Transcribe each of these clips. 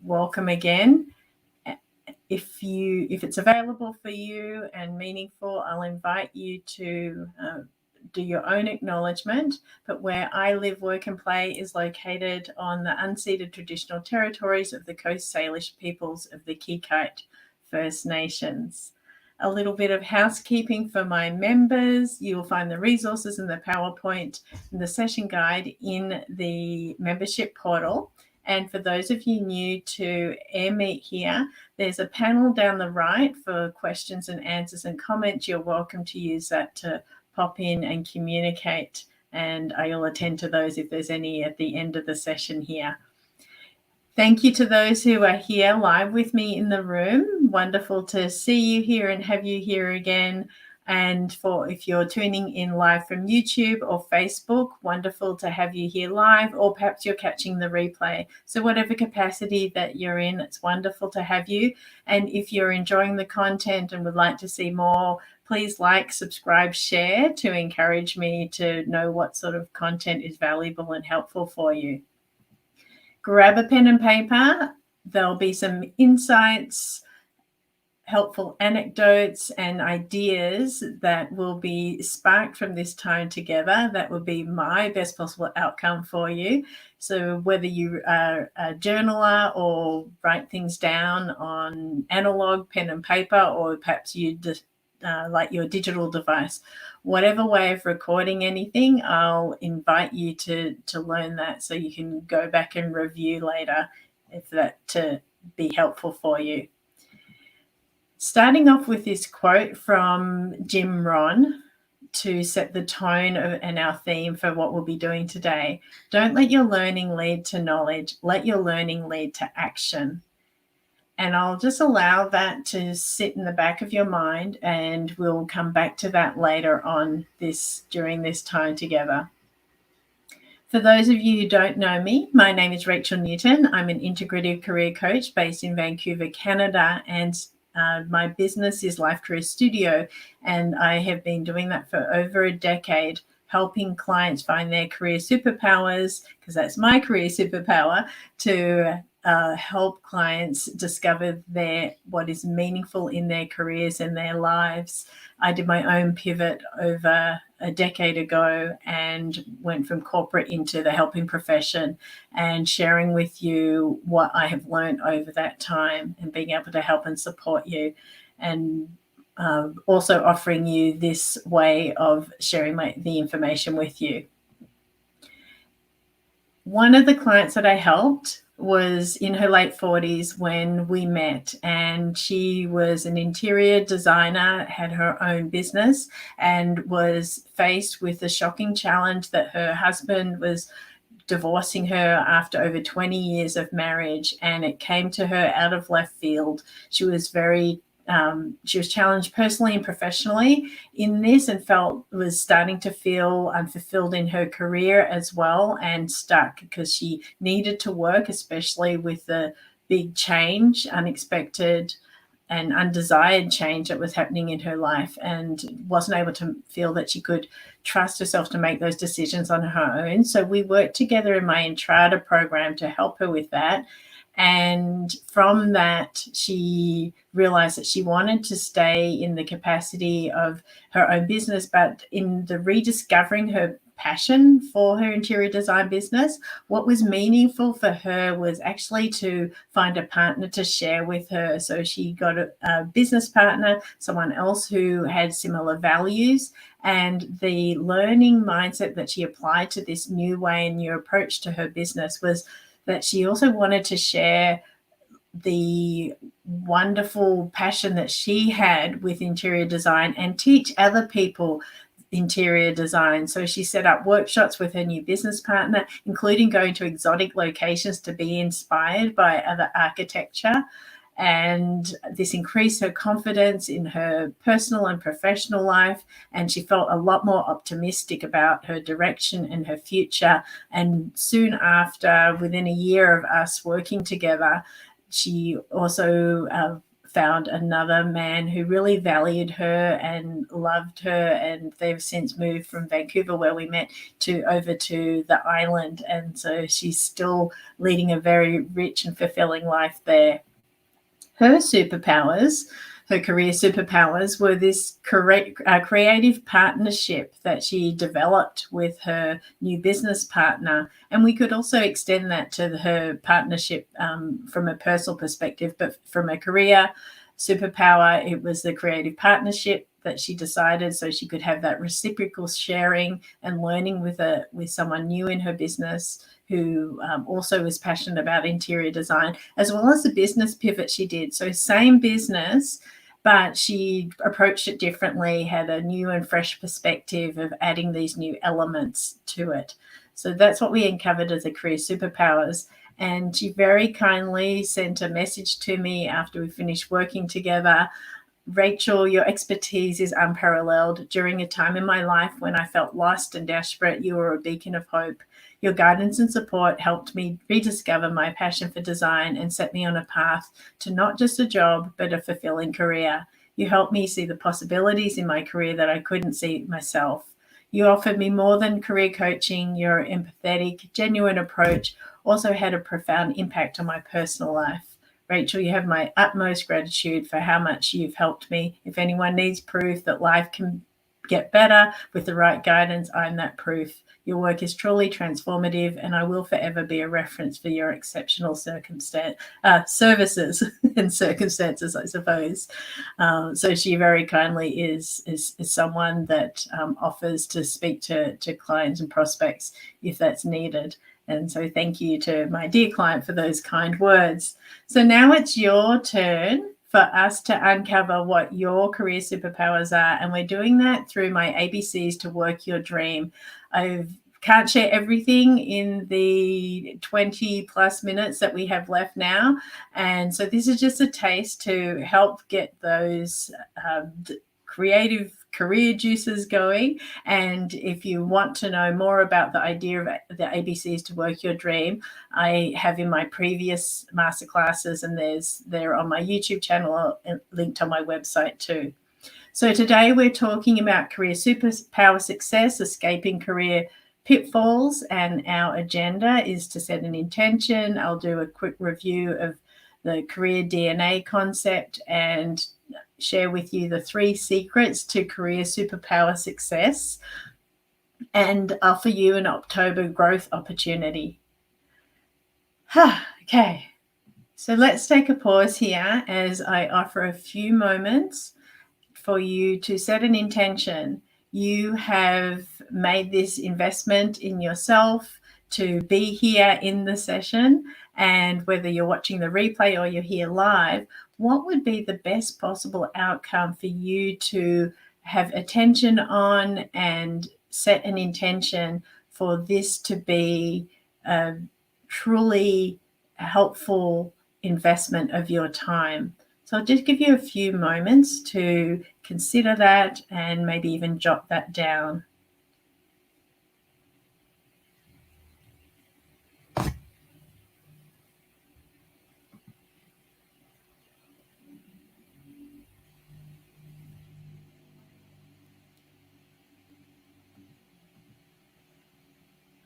welcome again. If it's available for you and meaningful, I'll invite you to do your own acknowledgement. But where I live, work and play is located on the unceded traditional territories of the Coast Salish peoples of the Kikite First Nations. A little bit of housekeeping for my members. You'll find the resources and the PowerPoint and the session guide in the membership portal. And for those of you new to AirMeet here, there's a panel down the right for questions and answers and comments. You're welcome to use that to pop in and communicate, and I'll attend to those if there's any at the end of the session here. Thank you to those who are here live with me in the room. Wonderful to see you here and have you here again. And if you're tuning in live from YouTube or Facebook, wonderful to have you here live, or perhaps you're catching the replay. So whatever capacity that you're in, it's wonderful to have you. And if you're enjoying the content and would like to see more, please like, subscribe, share to encourage me to know what sort of content is valuable and helpful for you. Grab a pen and paper. There'll be some insights, helpful anecdotes and ideas that will be sparked from this time together. That will be my best possible outcome for you. So whether you are a journaler or write things down on analog pen and paper, or perhaps you like your digital device, whatever way of recording anything, I'll invite you to learn that so you can go back and review later if that to be helpful for you. Starting off with this quote from Jim Rohn to set the tone and our theme for what we'll be doing today. Don't let your learning lead to knowledge. Let your learning lead to action. And I'll just allow that to sit in the back of your mind, and we'll come back to that later on during this time together. For those of you who don't know me, my name is Rachel Newton. I'm an integrative career coach based in Vancouver, Canada, and my business is Life Career Studio, and I have been doing that for over a decade, helping clients find their career superpowers, because that's my career superpower, to help clients discover what is meaningful in their careers and their lives. I did my own pivot over a decade ago and went from corporate into the helping profession, and sharing with you what I have learned over that time and being able to help and support you, and also offering you this way of sharing the information with you. One of the clients that I helped was in her late 40s when we met, and she was an interior designer, had her own business, and was faced with the shocking challenge that her husband was divorcing her after over 20 years of marriage, and it came to her out of left field. She was challenged personally and professionally in this, and was starting to feel unfulfilled in her career as well, and stuck because she needed to work, especially with the big change, unexpected and undesired change that was happening in her life, and wasn't able to feel that she could trust herself to make those decisions on her own. So we worked together in my Entrada program to help her with that. And from that, she realized that she wanted to stay in the capacity of her own business, but in the rediscovering her passion for her interior design business, what was meaningful for her was actually to find a partner to share with her. So she got a business partner, someone else who had similar values, and the learning mindset that she applied to this new way and new approach to her business was that she also wanted to share the wonderful passion that she had with interior design and teach other people interior design. So she set up workshops with her new business partner, including going to exotic locations to be inspired by other architecture. And this increased her confidence in her personal and professional life. And she felt a lot more optimistic about her direction and her future. And soon after, within a year of us working together, she also found another man who really valued her and loved her, and they've since moved from Vancouver, where we met, to over to the island, and so she's still leading a very rich and fulfilling life there. Her superpowers, her career superpowers, were this creative partnership that she developed with her new business partner. And we could also extend that to her partnership from a personal perspective, but from a career superpower, it was the creative partnership that she decided, so she could have that reciprocal sharing and learning with someone new in her business who also was passionate about interior design, as well as the business pivot she did. So same business, but she approached it differently, had a new and fresh perspective of adding these new elements to it. So that's what we uncovered as a career superpowers. And she very kindly sent a message to me after we finished working together. Rachel, your expertise is unparalleled. During a time in my life when I felt lost and desperate, you were a beacon of hope. Your guidance and support helped me rediscover my passion for design and set me on a path to not just a job, but a fulfilling career. You helped me see the possibilities in my career that I couldn't see myself. You offered me more than career coaching. Your empathetic, genuine approach also had a profound impact on my personal life. Rachel, you have my utmost gratitude for how much you've helped me. If anyone needs proof that life can get better with the right guidance, I'm that proof. Your work is truly transformative, and I will forever be a reference for your exceptional services and circumstances, I suppose. So she very kindly is someone that offers to speak to clients and prospects if that's needed. And so thank you to my dear client for those kind words. So now it's your turn for us to uncover what your career superpowers are. And we're doing that through my ABCs to work your dream. I can't share everything in the 20 plus minutes that we have left now. And so this is just a taste to help get those creative career juices going. And if you want to know more about the idea of the ABCs to work your dream, I have in my previous masterclasses, and they're on my YouTube channel, linked on my website too. So today we're talking about career superpower success, escaping career pitfalls, and our agenda is to set an intention. I'll do a quick review of the career DNA concept and share with you the 3 secrets to career superpower success, and offer you an October growth opportunity. Okay, so let's take a pause here as I offer a few moments for you to set an intention. You have made this investment in yourself to be here in the session, and whether you're watching the replay or you're here live, what would be the best possible outcome for you to have attention on and set an intention for this to be a truly helpful investment of your time? So I'll just give you a few moments to consider that and maybe even jot that down.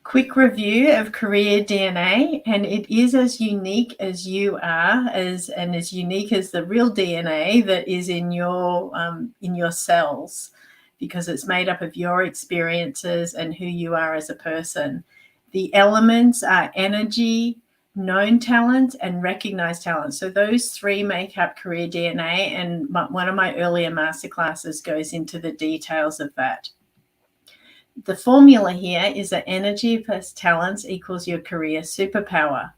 Quick review of career DNA, and it is as unique as you are, and as unique as the real DNA that is in your cells, because it's made up of your experiences and who you are as a person. The elements are energy, known talent, and recognized talent. So those 3 make up career DNA, and one of my earlier masterclasses goes into the details of that. The formula here is that energy plus talents equals your career superpower.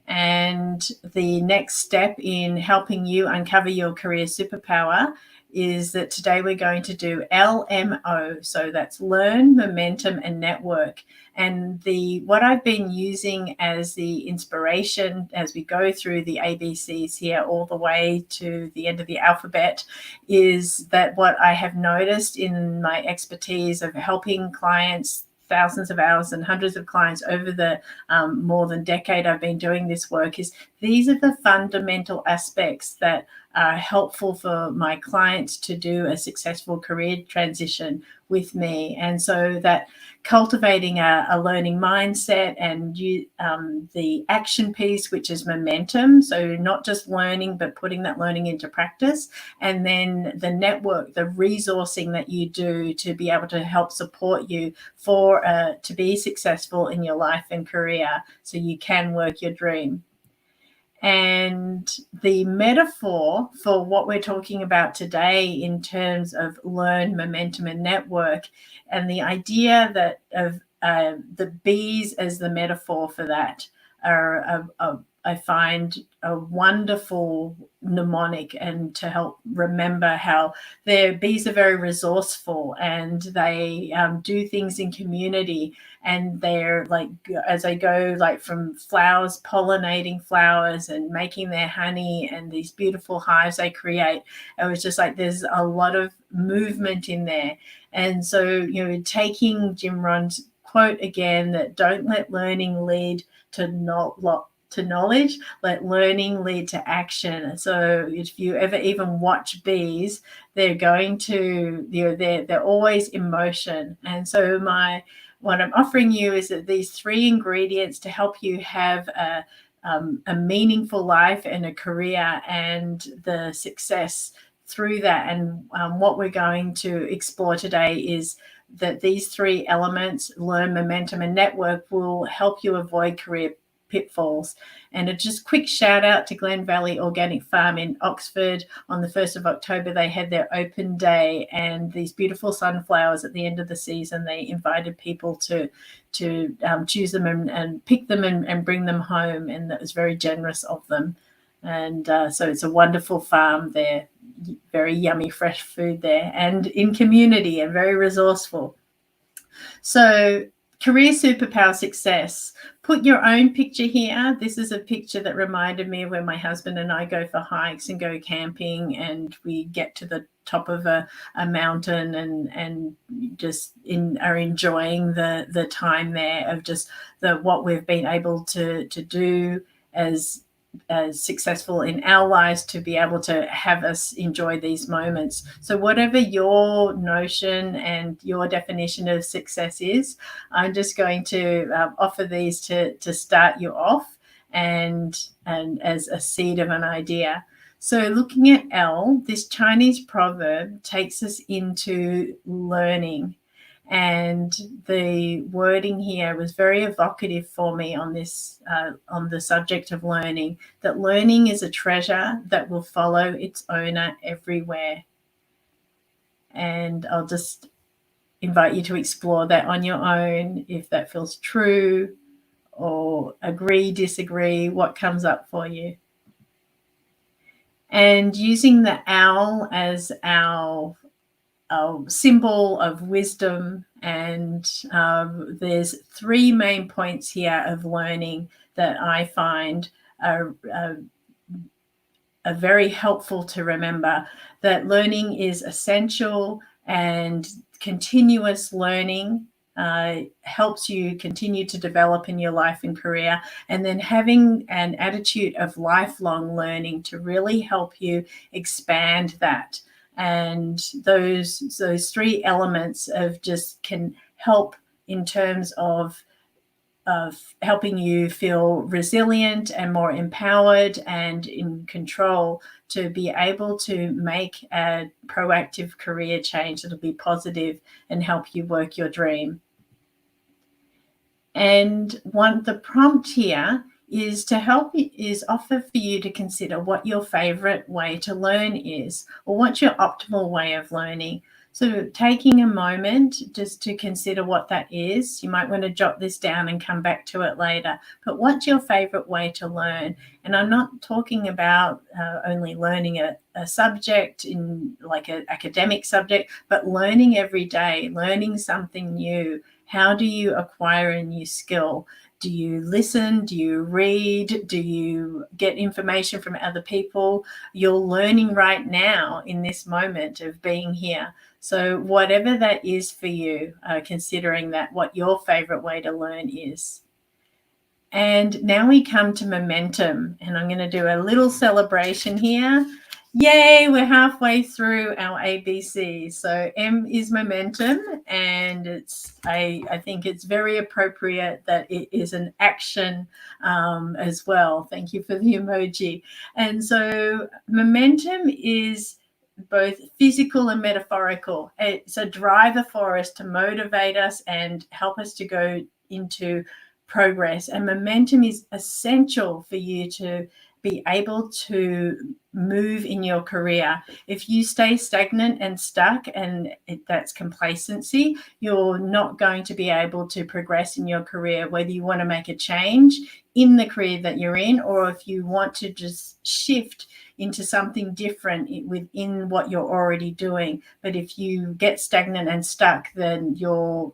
And the next step in helping you uncover your career superpower is that today we're going to do LMO. So that's learn, momentum, and network. And what I've been using as the inspiration as we go through the ABCs here all the way to the end of the alphabet is that what I have noticed in my expertise of helping clients, thousands of hours and hundreds of clients over the more than decade I've been doing this work, is these are the fundamental aspects that are helpful for my clients to do a successful career transition with me. And so that cultivating a learning mindset, and the action piece, which is momentum. So not just learning, but putting that learning into practice. And then the network, the resourcing that you do to be able to help support you to be successful in your life and career so you can work your dream. And the metaphor for what we're talking about today in terms of learn, momentum, and network, and the idea that of the bees as the metaphor for that are I find a wonderful mnemonic, and to help remember how their bees are very resourceful, and they do things in community, and they're like, as they go like from flowers, pollinating flowers and making their honey and these beautiful hives they create. It was just like there's a lot of movement in there. And so, taking Jim Rohn's quote again, that don't let learning lead to knowledge, let learning lead to action. So if you ever even watch bees, they're going to, they're always in motion. And so what I'm offering you is that these 3 ingredients to help you have a meaningful life and a career and the success through that. And what we're going to explore today is that these 3 elements, learn, momentum, and network, will help you avoid career pitfalls. And a just quick shout out to Glen Valley Organic Farm in Oxford. On the 1st of October, they had their open day, and these beautiful sunflowers at the end of the season, they invited people to choose them and pick them and bring them home. And that was very generous of them. And so it's a wonderful farm there, very yummy fresh food there, and in community, and very resourceful. So career superpower success. Put your own picture here. This is a picture that reminded me of when my husband and I go for hikes and go camping, and we get to the top of a mountain and just are enjoying the time there of just what we've been able to do as successful in our lives, to be able to have us enjoy these moments. So whatever your notion and your definition of success is, I'm just going to offer these to start you off, and as a seed of an idea. So looking at L, this Chinese proverb takes us into learning. And the wording here was very evocative for me on this, on the subject of learning, that learning is a treasure that will follow its owner everywhere. And I'll just invite you to explore that on your own, if that feels true, or agree, disagree, what comes up for you. And using the owl as our symbol of wisdom, and there's 3 main points here of learning that I find are very helpful to remember. That learning is essential, and continuous learning helps you continue to develop in your life and career. And then having an attitude of lifelong learning to really help you expand that. And those 3 elements of just can help in terms of helping you feel resilient and more empowered and in control to be able to make a proactive career change that'll be positive and help you work your dream. And the prompt here is offer for you to consider what your favorite way to learn is, or what's your optimal way of learning. So taking a moment just to consider what that is. You might want to jot this down and come back to it later. But what's your favorite way to learn? And I'm not talking about only learning a subject in like an academic subject, but learning every day, learning something new. How do you acquire a new skill? Do you listen? Do you read? Do you get information from other people? You're learning right now in this moment of being here. So whatever that is for you, considering that what your favorite way to learn is. And now we come to momentum, and I'm going to do a little celebration here. Yay, we're halfway through our ABC. So M is momentum, and I think it's very appropriate that it is an action as well. Thank you for the emoji. And so momentum is both physical and metaphorical. It's a driver for us to motivate us and help us to go into progress. And momentum is essential for you to be able to move in your career. If you stay stagnant and stuck, and that's complacency, you're not going to be able to progress in your career, whether you want to make a change in the career that you're in, or if you want to just shift into something different within what you're already doing. But if you get stagnant and stuck, then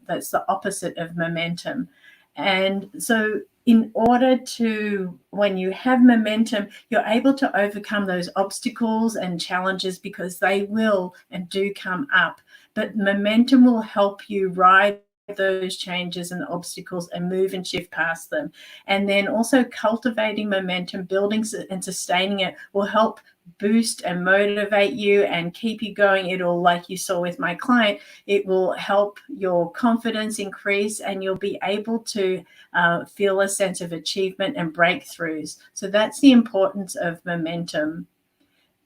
that's the opposite of momentum. And so in order to, when you have momentum, you're able to overcome those obstacles and challenges, because they will and do come up. But momentum will help you ride those changes and obstacles and move and shift past them. And then also cultivating momentum, building and sustaining it, will help boost and motivate you and keep you going. It'll, like you saw with my client, it will help your confidence increase, and you'll be able to feel a sense of achievement and breakthroughs. So that's the importance of momentum.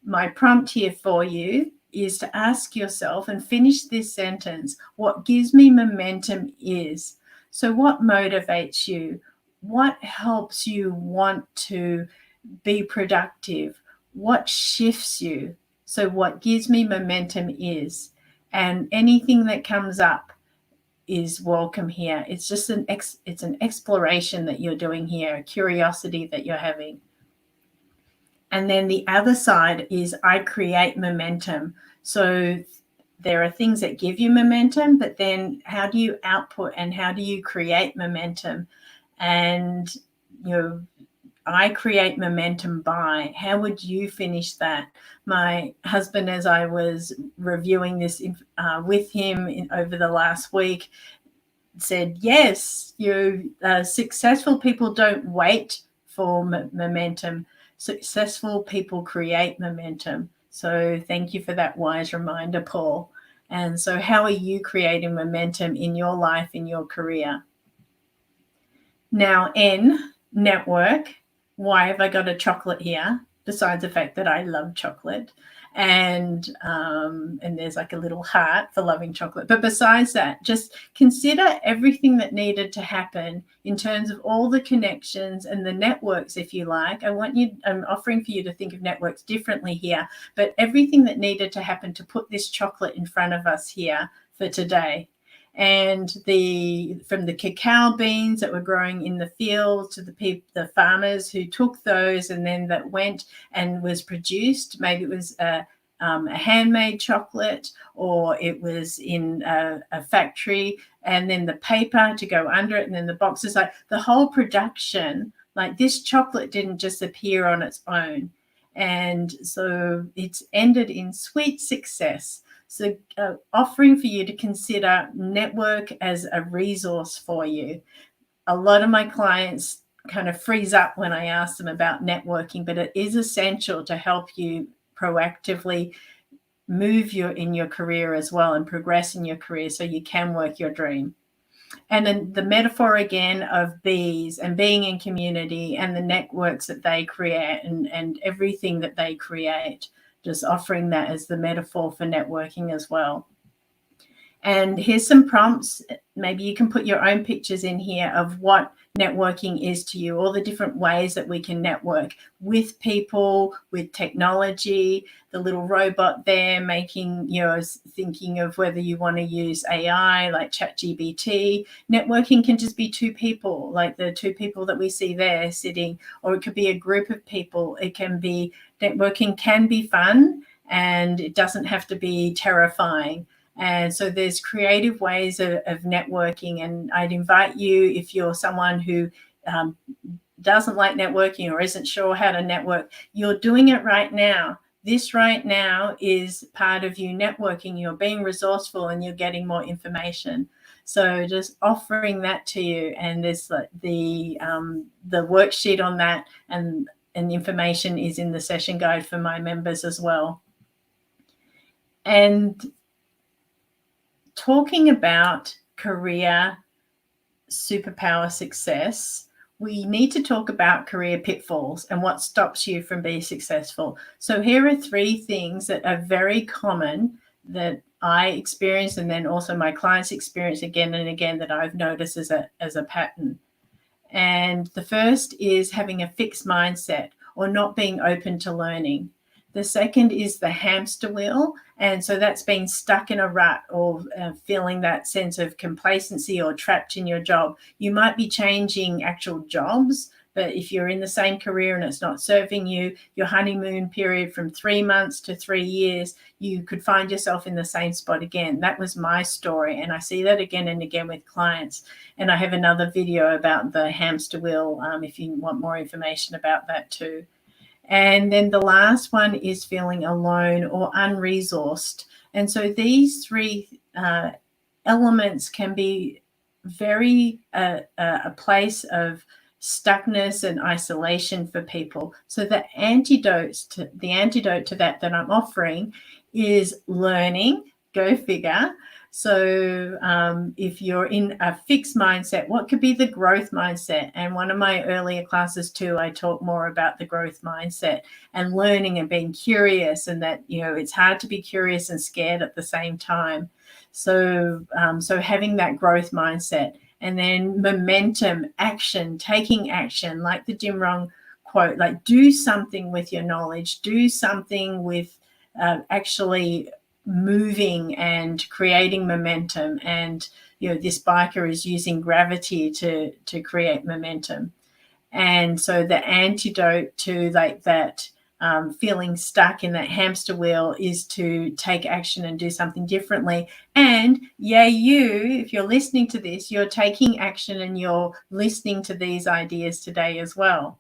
My prompt here for you is to ask yourself and finish this sentence: what gives me momentum is. So what motivates you? What helps you want to be productive? What shifts you? So what gives me momentum is. And anything that comes up is welcome here. It's just an exploration that you're doing here, a curiosity that you're having. And then the other side is I create momentum. So there are things that give you momentum, but then how do you output and how do you create momentum? And I create momentum by, how would you finish that? My husband, as I was reviewing this with him over the last week, said, yes, successful people don't wait for momentum. Successful people create momentum. So thank you for that wise reminder, Paul. And so how are you creating momentum in your life, in your career? Now, N, network. Why have I got a chocolate here? Besides the fact that I love chocolate, and there's like a little heart for loving chocolate. But besides that, just consider everything that needed to happen in terms of all the connections and the networks, if you like. I'm offering for you to think of networks differently here, but everything that needed to happen to put this chocolate in front of us here for today. And from the cacao beans that were growing in the fields to the farmers who took those, and then that went and was produced. Maybe it was a handmade chocolate, or it was in a factory, and then the paper to go under it, and then the boxes. Like the whole production, like this chocolate didn't just appear on its own. And so it's ended in sweet success. So offering for you to consider network as a resource for you. A lot of my clients kind of freeze up when I ask them about networking, but it is essential to help you proactively move in your career as well, and progress in your career so you can work your dream. And then the metaphor again of bees and being in community and the networks that they create and everything that they create. Just offering that as the metaphor for networking as well. And here's some prompts. Maybe you can put your own pictures in here of what networking is to you, all the different ways that we can network with people, with technology, the little robot there thinking of whether you want to use AI like ChatGPT. Networking can just be two people, like the two people that we see there sitting, or it could be a group of people. Networking can be fun, and it doesn't have to be terrifying. And so there's creative ways of networking. And I'd invite you, if you're someone who doesn't like networking or isn't sure how to network, you're doing it right now. This right now is part of you networking. You're being resourceful and you're getting more information. So just offering that to you, and there's like the worksheet on that, and information is in the session guide for my members as well. And talking about career superpower success, we need to talk about career pitfalls and what stops you from being successful. So here are 3 things that are very common that I experience, and then also my clients experience again and again, that I've noticed as a pattern. And the first is having a fixed mindset or not being open to learning. The second is the hamster wheel. And so that's being stuck in a rut, or feeling that sense of complacency or trapped in your job. You might be changing actual jobs, but if you're in the same career and it's not serving you, your honeymoon period from 3 months to 3 years, you could find yourself in the same spot again. That was my story. And I see that again and again with clients. And I have another video about the hamster wheel if you want more information about that too. And then the last one is feeling alone or unresourced. And so these 3 elements can be very a place of stuckness and isolation for people. So the antidote to that I'm offering is learning. Go figure. So if you're in a fixed mindset, what could be the growth mindset? And one of my earlier classes too, I talk more about the growth mindset and learning and being curious, and that, it's hard to be curious and scared at the same time. So, so having that growth mindset, and then momentum, action, taking action, like the Jim Rohn quote, like do something with your knowledge, do something with actually moving and creating momentum. And this biker is using gravity to create momentum. And so the antidote to like that feeling stuck in that hamster wheel is to take action and do something differently. And if you're listening to this, you're taking action and you're listening to these ideas today as well.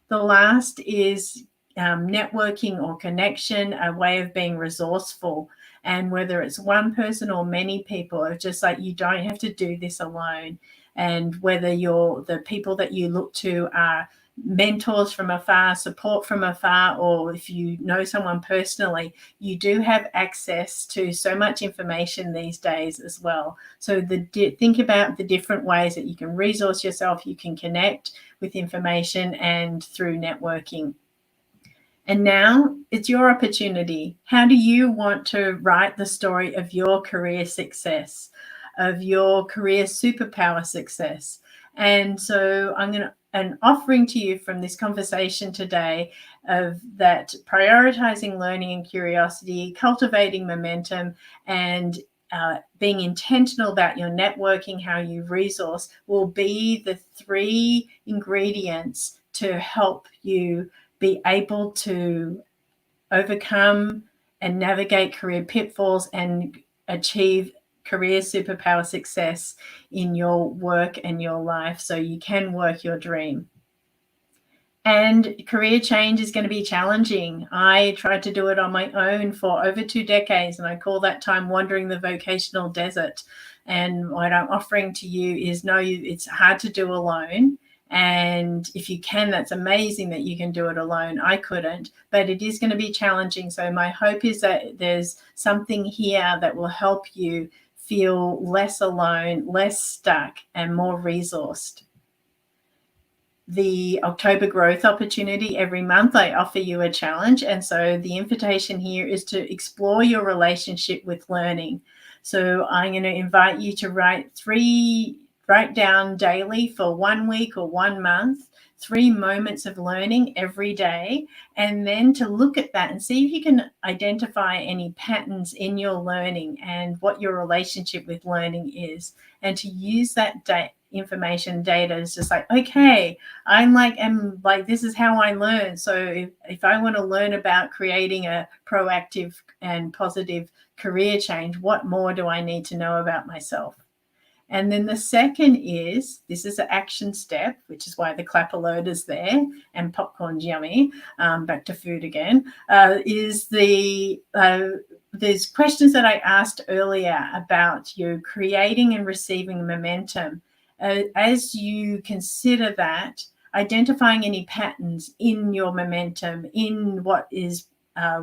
The last is networking or connection, a way of being resourceful. And whether it's one person or many people, it's just like you don't have to do this alone. And whether the people that you look to are mentors from afar, support from afar, or if you know someone personally, you do have access to so much information these days as well. So think about the different ways that you can resource yourself, you can connect with information and through networking. And now it's your opportunity. How do you want to write the story of your career success, of your career superpower success? And so I'm offering to you from this conversation today of that prioritizing learning and curiosity, cultivating momentum, and being intentional about your networking, how you resource, will be the 3 ingredients to help you be able to overcome and navigate career pitfalls and achieve career superpower success in your work and your life, so you can work your dream. And career change is going to be challenging. I tried to do it on my own for over 2 decades, and I call that time wandering the vocational desert. And what I'm offering to you is it's hard to do alone. And if you can, that's amazing that you can do it alone. I couldn't, but it is going to be challenging. So my hope is that there's something here that will help you feel less alone, less stuck, and more resourced. The October Growth Opportunity, every month I offer you a challenge. And so the invitation here is to explore your relationship with learning. So I'm going to invite you to write down daily for 1 week or 1 month, 3 moments of learning every day, and then to look at that and see if you can identify any patterns in your learning and what your relationship with learning is, and to use that information data is just like, okay, I'm like this is how I learn. So if I want to learn about creating a proactive and positive career change, what more do I need to know about myself? And then the second is, this is an action step, which is why the clap alert is there and popcorn's yummy. Back to food again, is the there's questions that I asked earlier about you creating and receiving momentum. As you consider that, identifying any patterns in your momentum, in what is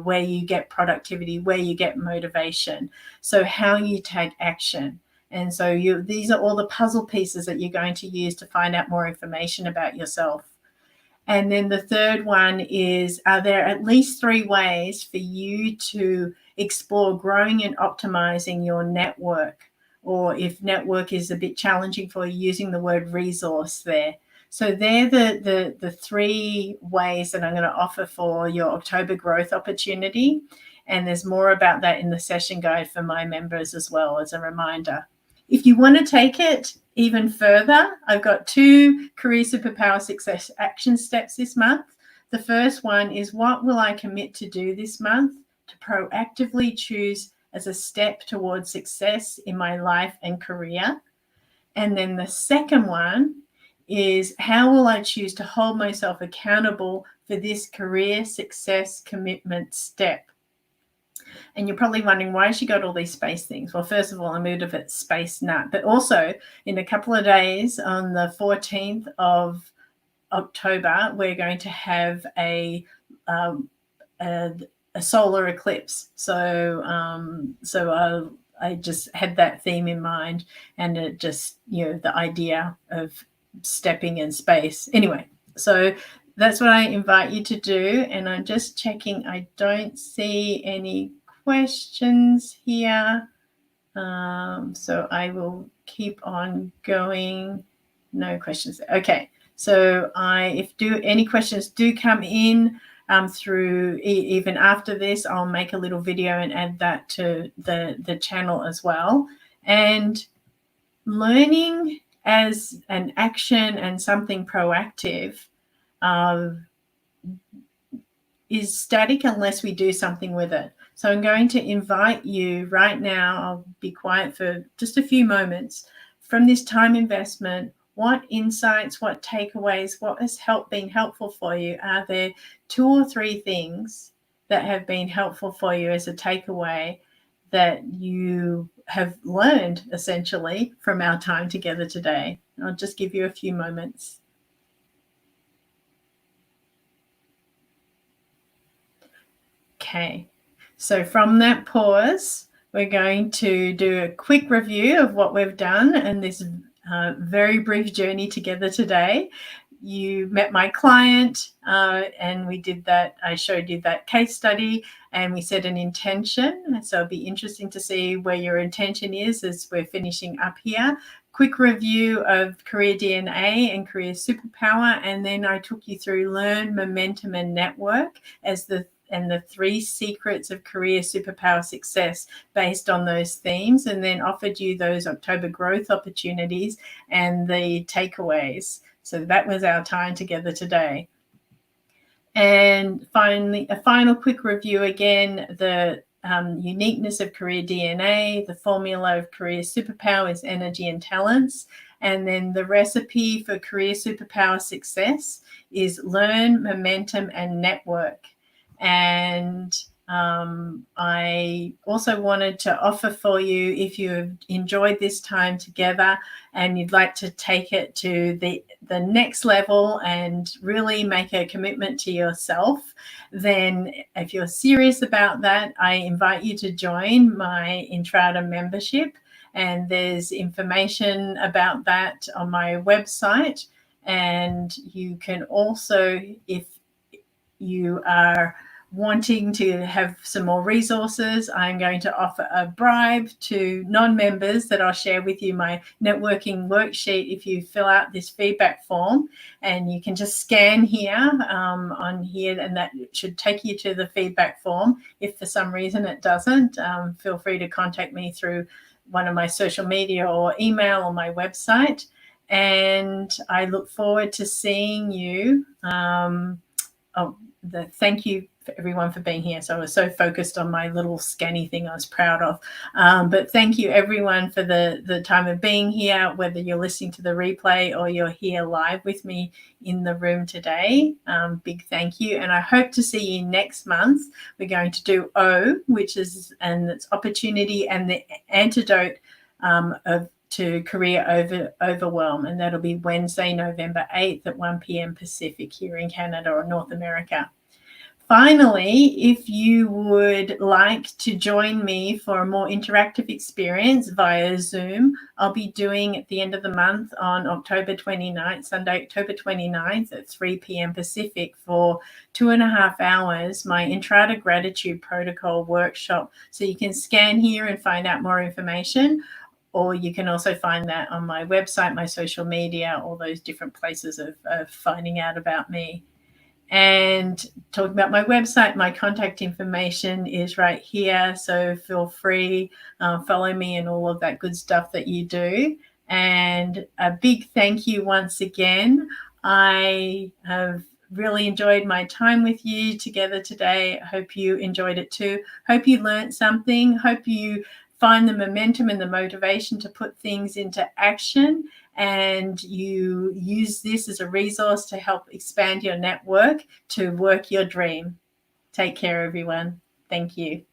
where you get productivity, where you get motivation. So how you take action. And so these are all the puzzle pieces that you're going to use to find out more information about yourself. And then the third one is, are there at least 3 ways for you to explore growing and optimizing your network? Or if network is a bit challenging for you, using the word resource there. So they're the 3 ways that I'm going to offer for your October growth opportunity. And there's more about that in the session guide for my members as well, as a reminder. If you want to take it even further, I've got 2 Career Superpower Success action steps this month. The first one is, what will I commit to do this month to proactively choose as a step towards success in my life and career? And then the second one is, how will I choose to hold myself accountable for this career success commitment step? And you're probably wondering, why has she got all these space things? Well, first of all, I'm a bit of a space nut, but also in a couple of days, on the 14th of October, we're going to have a solar eclipse. So I just had that theme in mind, and it just, the idea of stepping in space. Anyway, so that's what I invite you to do. And I'm just checking, I don't see any questions here. So I will keep on going. No questions. Okay. So if any questions do come in through even after this, I'll make a little video and add that to the channel as well. And learning as an action and something proactive is static unless we do something with it. So I'm going to invite you right now, I'll be quiet for just a few moments, from this time investment, what insights, what takeaways, what has been helpful for you? Are there 2 or 3 things that have been helpful for you as a takeaway that you have learned essentially from our time together today? I'll just give you a few moments. Okay, so from that pause, we're going to do a quick review of what we've done in this very brief journey together today. You met my client and we did that. I showed you that case study and we set an intention. So it'll be interesting to see where your intention is as we're finishing up here. Quick review of Career DNA and Career Superpower. And then I took you through Learn, Momentum, and Network as the 3 secrets of career superpower success based on those themes, and then offered you those October growth opportunities and the takeaways. So that was our time together today. And finally, a final quick review again, the uniqueness of Career DNA, the formula of career superpower is energy and talents. And then the recipe for career superpower success is learn, momentum, and network. And I also wanted to offer for you, if you've enjoyed this time together and you'd like to take it to the next level and really make a commitment to yourself, then if you're serious about that, I invite you to join my Intrada membership. And there's information about that on my website. And you can also, if you are wanting to have some more resources, I'm going to offer a bribe to non-members that I'll share with you, my networking worksheet, if you fill out this feedback form. And you can just scan here on here, and that should take you to the feedback form. If for some reason it doesn't, feel free to contact me through one of my social media or email or my website. And I look forward to seeing you. Thank you for everyone for being here. So I was so focused on my little scanny thing I was proud of. But thank you everyone for the time of being here, whether you're listening to the replay or you're here live with me in the room today. Big thank you. And I hope to see you next month. We're going to do O, which is, and it's opportunity and the antidote to career overwhelm. And that'll be Wednesday, November 8th at 1 p.m. Pacific here in Canada or North America. Finally, if you would like to join me for a more interactive experience via Zoom, I'll be doing at the end of the month on October 29th, Sunday, October 29th at 3 p.m. Pacific for 2.5 hours, my Entrada Gratitude Protocol workshop. So you can scan here and find out more information, or you can also find that on my website, my social media, all those different places of finding out about me. And talking about my website, my contact information is right here. So feel free, follow me and all of that good stuff that you do. And a big thank you once again. I have really enjoyed my time with you together today. I hope you enjoyed it too. Hope you learned something. Hope you find the momentum and the motivation to put things into action, and you use this as a resource to help expand your network to work your dream. Take care, everyone. Thank you.